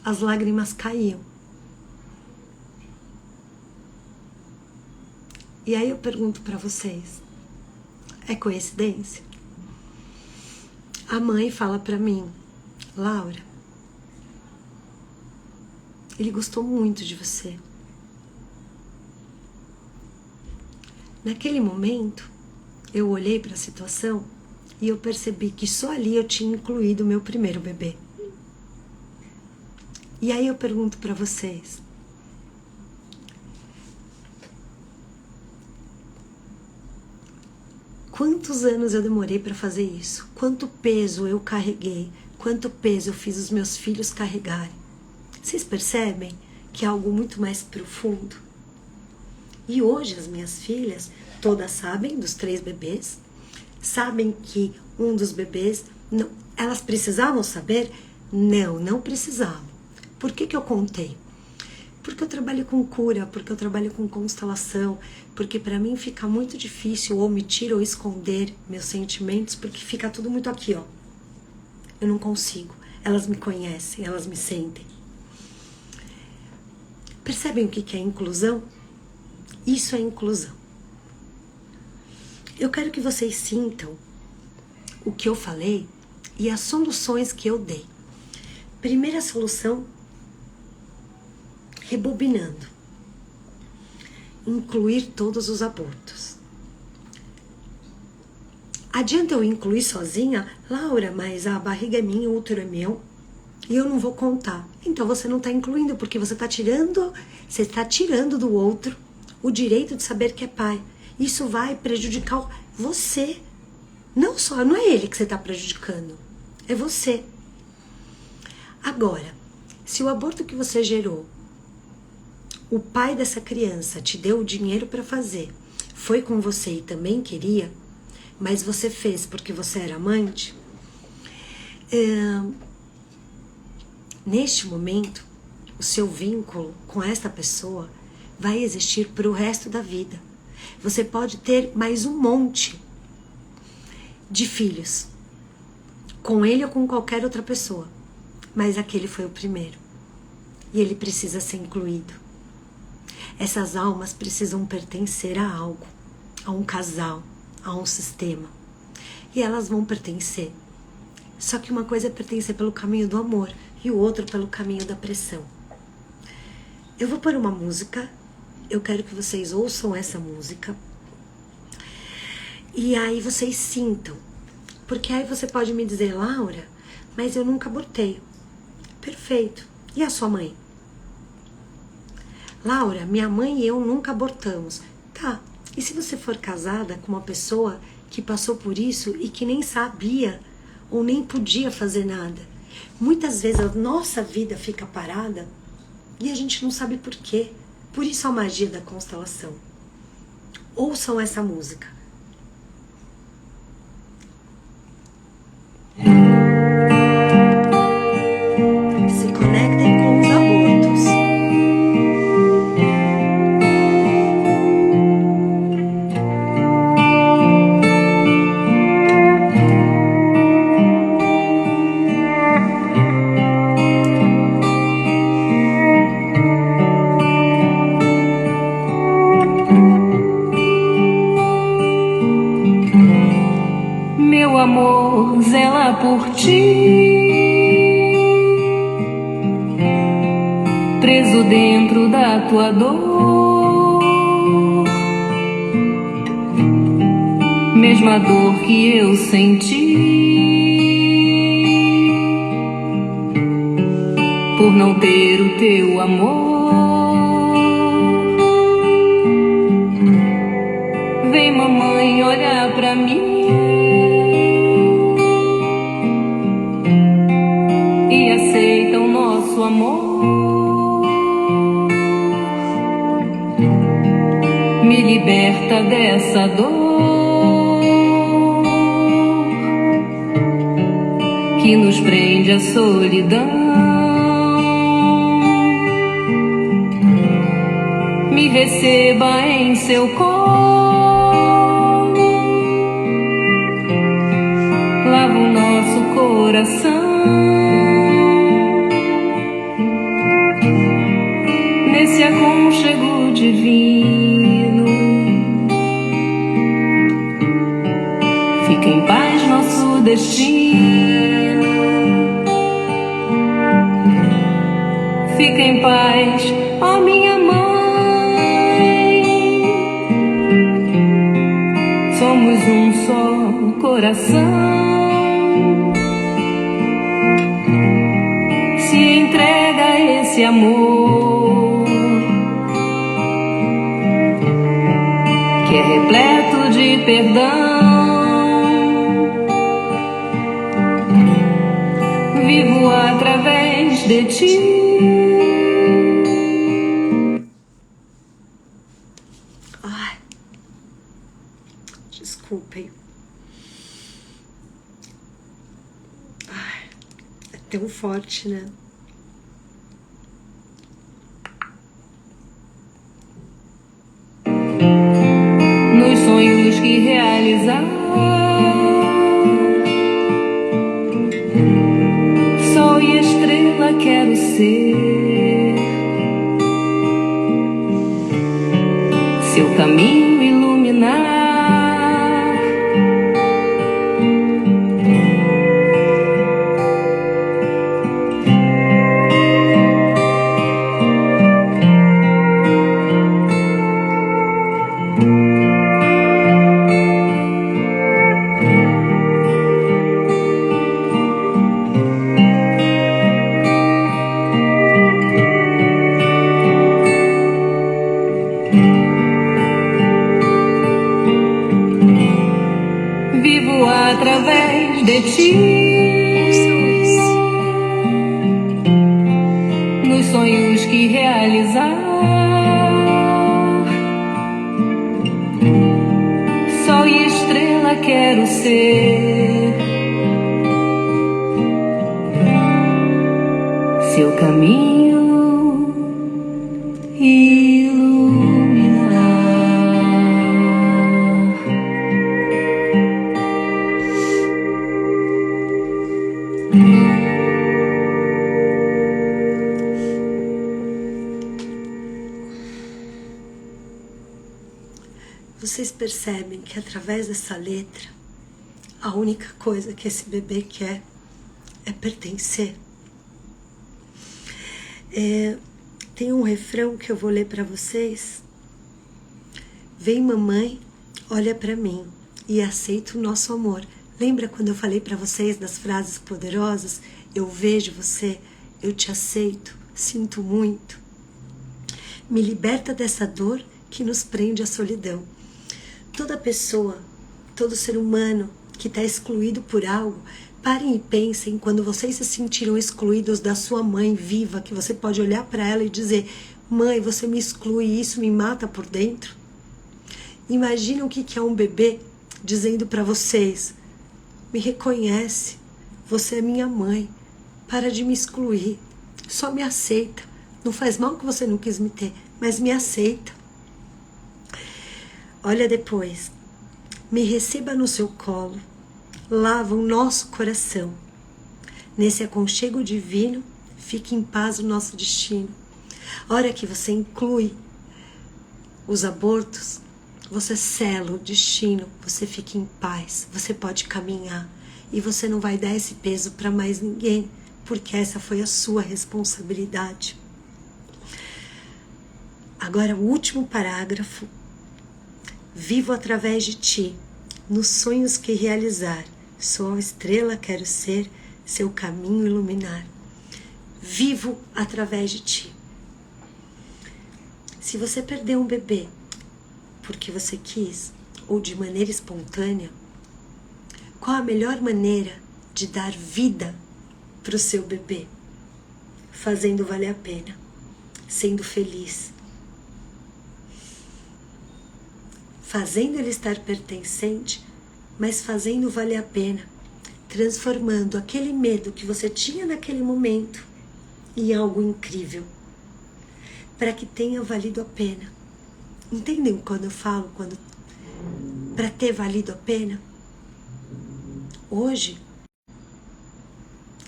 as lágrimas caíam. E aí eu pergunto para vocês, é coincidência? A mãe fala para mim, Laura, ele gostou muito de você. Naquele momento, eu olhei para a situação e eu percebi que só ali eu tinha incluído o meu primeiro bebê. E aí eu pergunto para vocês, quantos anos eu demorei para fazer isso? Quanto peso eu carreguei? Quanto peso eu fiz os meus filhos carregarem? Vocês percebem que é algo muito mais profundo? E hoje as minhas filhas todas sabem dos 3 bebês, sabem que um dos bebês, não, elas precisavam saber? Não, não precisavam. Por que eu contei? Porque eu trabalho com cura, porque eu trabalho com constelação, porque para mim fica muito difícil omitir ou esconder meus sentimentos, porque fica tudo muito aqui, ó. Eu não consigo. Elas me conhecem, elas me sentem. Percebem o que é inclusão? Isso é inclusão. Eu quero que vocês sintam o que eu falei e as soluções que eu dei. Primeira solução, rebobinando. Incluir todos os abortos. Adianta eu incluir sozinha? Laura, mas a barriga é minha, o útero é meu e eu não vou contar. Então você não está incluindo, porque você está tirando do outro o direito de saber que é pai. Isso vai prejudicar você. Não é ele que você está prejudicando, é você. Agora, se o aborto que você gerou, o pai dessa criança te deu o dinheiro para fazer, foi com você e também queria, mas você fez porque você era amante, neste momento, o seu vínculo com esta pessoa vai existir para o resto da vida. Você pode ter mais um monte de filhos, com ele ou com qualquer outra pessoa, mas aquele foi o primeiro, e ele precisa ser incluído. Essas almas precisam pertencer a algo, a um casal, a um sistema, e elas vão pertencer. Só que uma coisa é pertencer pelo caminho do amor e o outro pelo caminho da pressão. Eu vou pôr uma música, eu quero que vocês ouçam essa música e aí vocês sintam, porque aí você pode me dizer, Laura, mas eu nunca abortei. Perfeito. E a sua mãe? Laura, minha mãe e eu nunca abortamos. Tá, e se você for casada com uma pessoa que passou por isso e que nem sabia ou nem podia fazer nada? Muitas vezes a nossa vida fica parada e a gente não sabe por quê. Por isso a magia da constelação. Ouçam essa música. Se conectem com os abortos. Meu amor zela por ti, preso dentro da tua dor, mesma dor que eu senti por não ter o teu amor. Vem, mamãe, olhar pra mim e aceita o nosso amor. Me liberta dessa dor que nos prende à solidão. Me te receba em seu colo, lava o nosso coração nesse aconchego divino. Fica em paz nosso destino, fica em paz, ó minha mãe. Somos um só coração, se entrega a esse amor que é repleto de perdão. Vivo através de ti. Ai, desculpem. Ai, é tão forte, né? Nos sonhos que realizar, sol e estrela quero ser, seu caminho iluminar. Vivo através de ti, nos sonhos que realizar, sol e estrela quero ser, seu caminho iluminar. Vocês percebem que através dessa letra, a única coisa que esse bebê quer é pertencer. Tem um refrão que eu vou ler para vocês. Vem mamãe, olha para mim e aceita o nosso amor. Lembra quando eu falei para vocês das frases poderosas? Eu vejo você, eu te aceito, sinto muito. Me liberta dessa dor que nos prende à solidão. Toda pessoa, todo ser humano que está excluído por algo, parem e pensem quando vocês se sentiram excluídos da sua mãe viva, que você pode olhar para ela e dizer: mãe, você me exclui e isso me mata por dentro. Imagina o que é um bebê dizendo para vocês: me reconhece, você é minha mãe, para de me excluir, só me aceita. Não faz mal que você não quis me ter, mas me aceita. Olha depois, me receba no seu colo, lava o nosso coração. Nesse aconchego divino, fique em paz o nosso destino. A hora que você inclui os abortos, você sela o destino, você fica em paz, você pode caminhar e você não vai dar esse peso para mais ninguém, porque essa foi a sua responsabilidade. Agora o último parágrafo. Vivo através de ti, nos sonhos que realizar, sou a estrela quero ser, seu caminho iluminar. Vivo através de ti. Se você perdeu um bebê porque você quis, ou de maneira espontânea, qual a melhor maneira de dar vida para o seu bebê? Fazendo valer a pena, sendo feliz, fazendo ele estar pertencente, mas fazendo valer a pena, transformando aquele medo que você tinha naquele momento em algo incrível, para que tenha valido a pena. Entendem quando eu falo, para ter valido a pena? Hoje,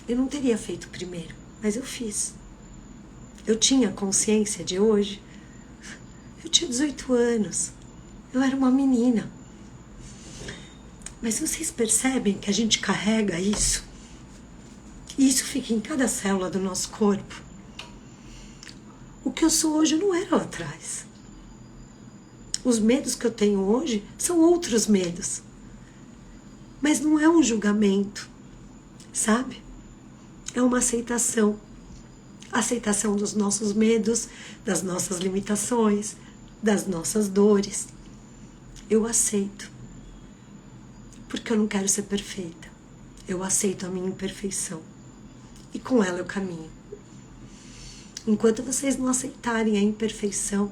eu não teria feito primeiro, mas eu fiz. Eu tinha consciência de hoje. Eu tinha 18 anos. Eu era uma menina. Mas vocês percebem que a gente carrega isso? E isso fica em cada célula do nosso corpo. O que eu sou hoje eu não era lá atrás. Os medos que eu tenho hoje são outros medos. Mas não é um julgamento, sabe? É uma aceitação. Aceitação dos nossos medos, das nossas limitações, das nossas dores. Eu aceito. Porque eu não quero ser perfeita. Eu aceito a minha imperfeição. E com ela eu caminho. Enquanto vocês não aceitarem a imperfeição,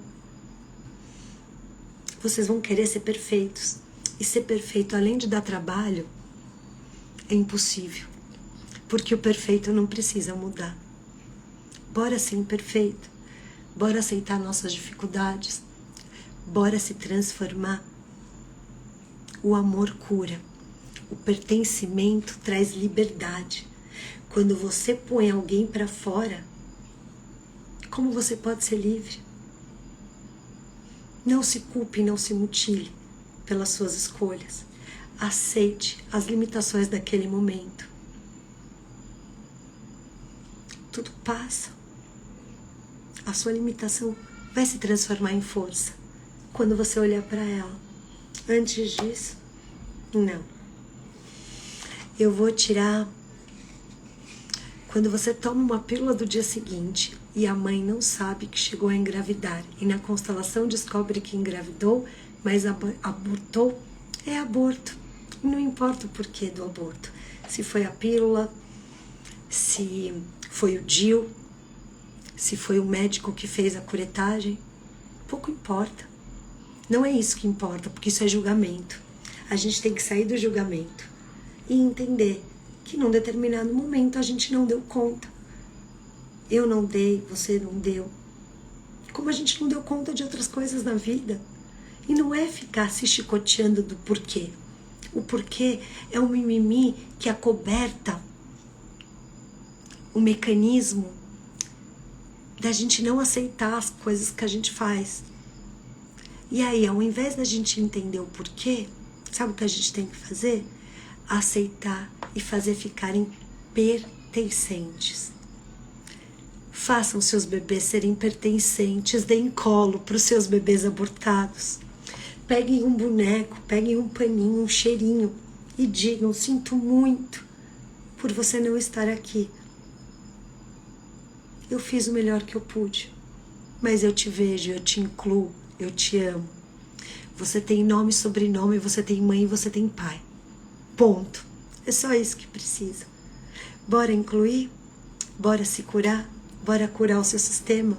vocês vão querer ser perfeitos. E ser perfeito, além de dar trabalho, é impossível. Porque o perfeito não precisa mudar. Bora ser imperfeito. Bora aceitar nossas dificuldades. Bora se transformar. O amor cura. O pertencimento traz liberdade. Quando você põe alguém para fora, como você pode ser livre? Não se culpe, não se mutile pelas suas escolhas. Aceite as limitações daquele momento. Tudo passa. A sua limitação vai se transformar em força quando você olhar para ela. Antes disso, não. Eu vou tirar quando você toma uma pílula do dia seguinte e a mãe não sabe que chegou a engravidar e na constelação descobre que engravidou, mas abortou, é aborto. E não importa o porquê do aborto. Se foi a pílula, se foi o DIU, se foi o médico que fez a curetagem, pouco importa. Não é isso que importa, porque isso é julgamento. A gente tem que sair do julgamento e entender que num determinado momento a gente não deu conta. Eu não dei, você não deu. Como a gente não deu conta de outras coisas na vida. E não é ficar se chicoteando do porquê. O porquê é um mimimi que acoberta o mecanismo da gente não aceitar as coisas que a gente faz. E aí, ao invés da gente entender o porquê, sabe o que a gente tem que fazer? Aceitar e fazer ficarem pertencentes. Façam seus bebês serem pertencentes, deem colo para os seus bebês abortados. Peguem um boneco, peguem um paninho, um cheirinho e digam: sinto muito por você não estar aqui. Eu fiz o melhor que eu pude, mas eu te vejo, eu te incluo, eu te amo. Você tem nome e sobrenome, você tem mãe e você tem pai. Ponto. É só isso que precisa. Bora incluir? Bora se curar? Bora curar o seu sistema?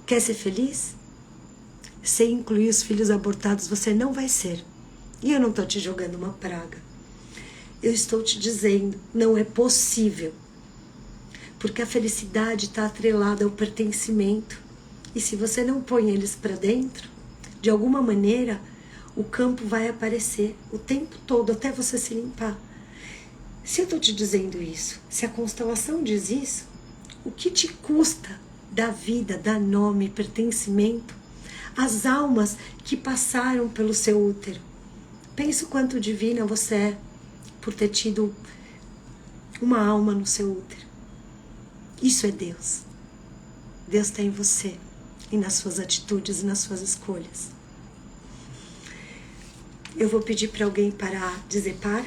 Quer ser feliz? Sem incluir os filhos abortados, você não vai ser. E eu não estou te jogando uma praga. Eu estou te dizendo, não é possível. Porque a felicidade está atrelada ao pertencimento. E se você não põe eles para dentro, de alguma maneira, o campo vai aparecer o tempo todo, até você se limpar. Se eu estou te dizendo isso, se a constelação diz isso, o que te custa da vida, dar nome, pertencimento, as almas que passaram pelo seu útero? Pensa o quanto divina você é por ter tido uma alma no seu útero. Isso é Deus. Deus está em você e nas suas atitudes e nas suas escolhas. Eu vou pedir para alguém parar, dizer para,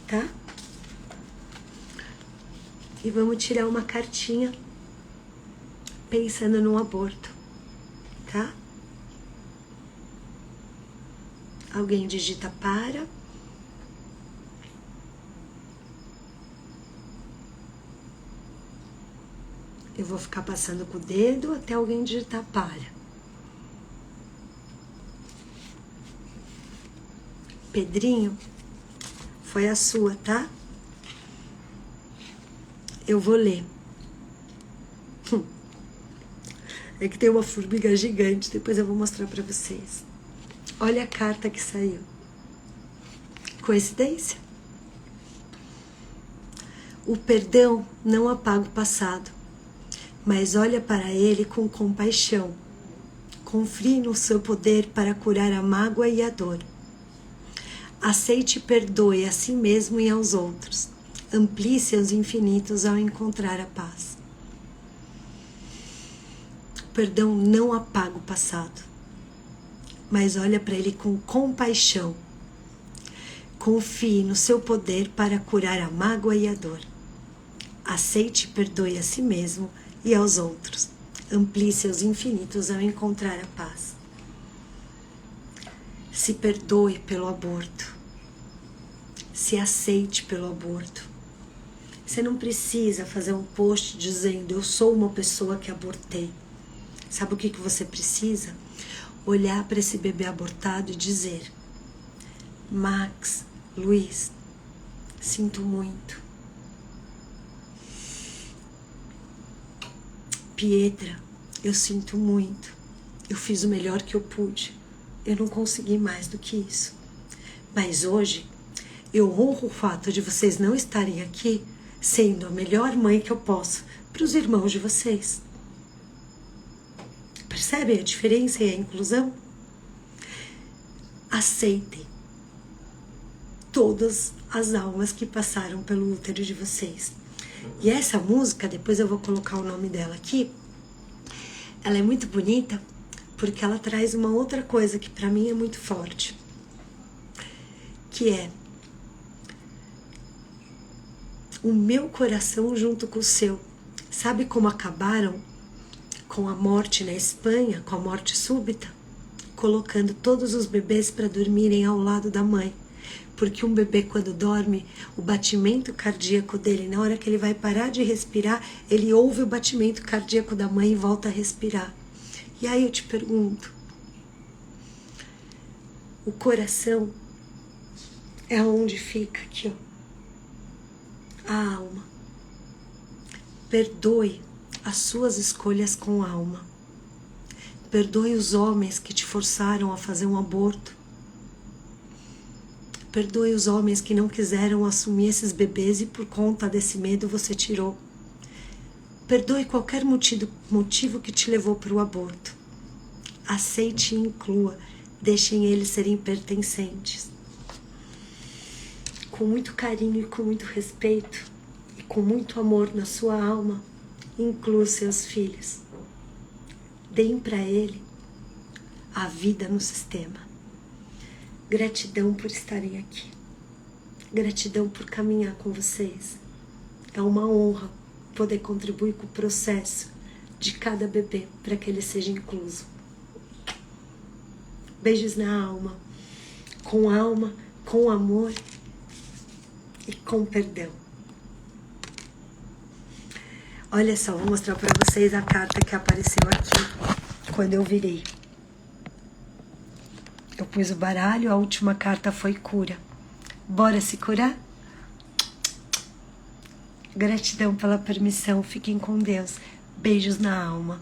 tá? E vamos tirar uma cartinha pensando no aborto, tá? Alguém digita para. Eu vou ficar passando com o dedo até alguém digitar para. Pedrinho, foi a sua, tá? Eu vou ler. É que tem uma formiga gigante, depois eu vou mostrar pra vocês. Olha a carta que saiu. Coincidência? O perdão não apaga o passado, mas olha para ele com compaixão. Confie no seu poder para curar a mágoa e a dor. Aceite e perdoe a si mesmo e aos outros. Amplie seus infinitos ao encontrar a paz. O perdão não apaga o passado, mas olha para ele com compaixão. Confie no seu poder para curar a mágoa e a dor. Aceite e perdoe a si mesmo e aos outros. Amplie seus infinitos ao encontrar a paz. Se perdoe pelo aborto. Se aceite pelo aborto. Você não precisa fazer um post dizendo eu sou uma pessoa que abortei. Sabe o que você precisa? Olhar para esse bebê abortado e dizer: Max, Luiz, sinto muito. Pietra, eu sinto muito. Eu fiz o melhor que eu pude. Eu não consegui mais do que isso. Mas hoje, eu honro o fato de vocês não estarem aqui sendo a melhor mãe que eu posso para os irmãos de vocês. Percebem a diferença e a inclusão? Aceitem todas as almas que passaram pelo útero de vocês. E essa música, depois eu vou colocar o nome dela aqui, ela é muito bonita porque ela traz uma outra coisa que para mim é muito forte, que é o meu coração junto com o seu. Sabe como acabaram com a morte na Espanha, com a morte súbita? Colocando todos os bebês para dormirem ao lado da mãe. Porque um bebê, quando dorme, o batimento cardíaco dele, na hora que ele vai parar de respirar, ele ouve o batimento cardíaco da mãe e volta a respirar. E aí eu te pergunto, o coração é onde fica aqui, ó, a alma. Perdoe as suas escolhas com alma. Perdoe os homens que te forçaram a fazer um aborto. Perdoe os homens que não quiseram assumir esses bebês e por conta desse medo você tirou. Perdoe qualquer motivo que te levou para o aborto. Aceite e inclua. Deixem eles serem pertencentes. Com muito carinho e com muito respeito e com muito amor na sua alma, inclua seus filhos. Deem para ele a vida no sistema. Gratidão por estarem aqui. Gratidão por caminhar com vocês. É uma honra poder contribuir com o processo de cada bebê para que ele seja incluso. Beijos na alma, com amor e com perdão. Olha só, vou mostrar para vocês a carta que apareceu aqui quando eu virei. Eu pus o baralho, a última carta foi cura. Bora se curar? Gratidão pela permissão, fiquem com Deus. Beijos na alma.